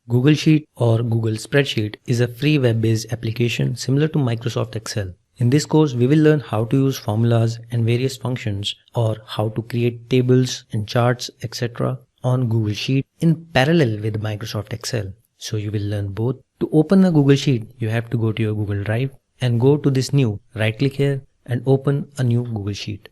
Google Sheet or Google Spreadsheet is a free web-based application similar to Microsoft Excel. In this course, we will learn how to use formulas and various functions, or how to create tables and charts, etc. on Google Sheet in parallel with Microsoft Excel. So you will learn both. To open a Google Sheet, you have to go to your Google Drive and go to this new, right-click here and open a new Google Sheet.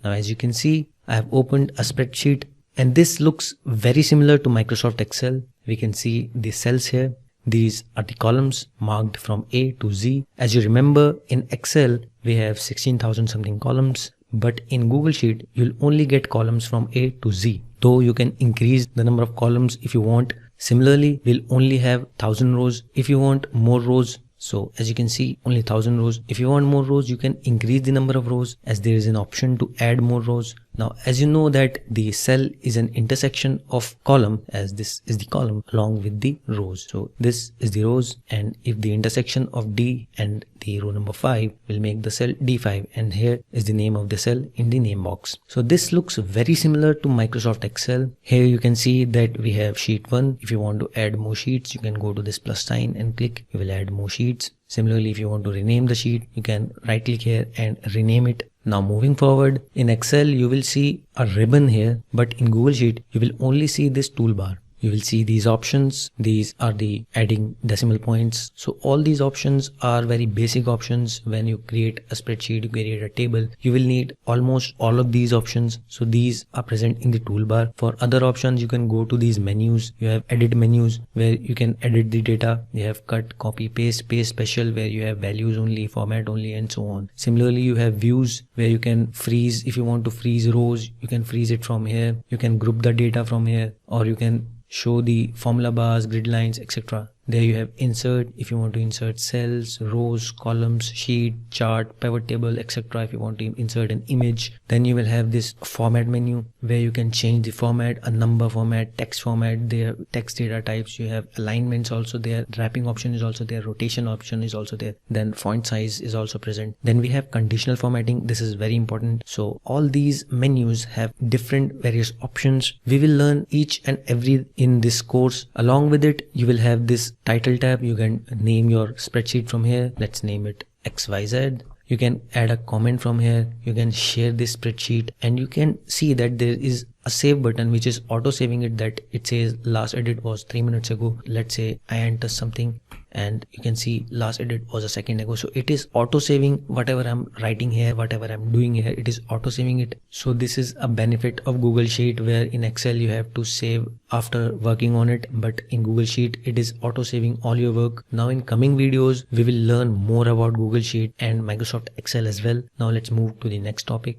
Now as you can see, I have opened a spreadsheet and this looks very similar to Microsoft Excel. We can see the cells here. These are the columns marked from A to Z. As you remember, in Excel, we have 16,000 something columns, but in Google Sheet, you'll only get columns from A to Z. Though you can increase the number of columns if you want. Similarly, we'll only have 1000 rows if you want more rows. So as you can see, only 1000 rows. If you want more rows, you can increase the number of rows, as there is an option to add more rows. Now, as you know that the cell is an intersection of column, as this is the column along with the rows. So this is the rows, and if the intersection of D and the row number 5 will make the cell D5, and here is the name of the cell in the name box. So this looks very similar to Microsoft Excel. Here you can see that we have sheet 1. If you want to add more sheets, you can go to this plus sign and click. You will add more sheets. Similarly, if you want to rename the sheet, you can right click here and rename it. Now moving forward, in Excel you will see a ribbon here, but in Google Sheet you will only see this toolbar. You will see these options. These are the adding decimal points. So all these options are very basic options. When you create a spreadsheet, you create a table, you will need almost all of these options. So these are present in the toolbar. For other options, you can go to these menus. You have edit menus where you can edit the data. You have cut, copy, paste, paste special where you have values only, format only, and so on. Similarly, you have views where you can freeze. If you want to freeze rows, you can freeze it from here. You can group the data from here, or you can show the formula bars, grid lines, etc. There you have insert. If you want to insert cells, rows, columns, sheet, chart, pivot table, etc. If you want to insert an image, then you will have this format menu where you can change the format, a number format, text format, there text data types. You have alignments also there, wrapping option is also there, rotation option is also there, then font size is also present. Then we have conditional formatting. This is very important. So all these menus have different various options. We will learn each and every in this course. Along with it, you will have this title tab. You can name your spreadsheet from here. Let's name it XYZ. You can add a comment from here. You can share this spreadsheet, and you can see that there is a save button which is auto saving it, that it says last edit was 3 minutes ago. Let's say I enter something and you can see last edit was a second ago. So it is auto saving whatever I'm writing here, whatever I'm doing here, it is auto saving it. So this is a benefit of Google Sheet, where in Excel you have to save after working on it, but in Google Sheet it is auto saving all your work. Now in coming videos we will learn more about Google Sheet and Microsoft Excel as well. Now let's move to the next topic.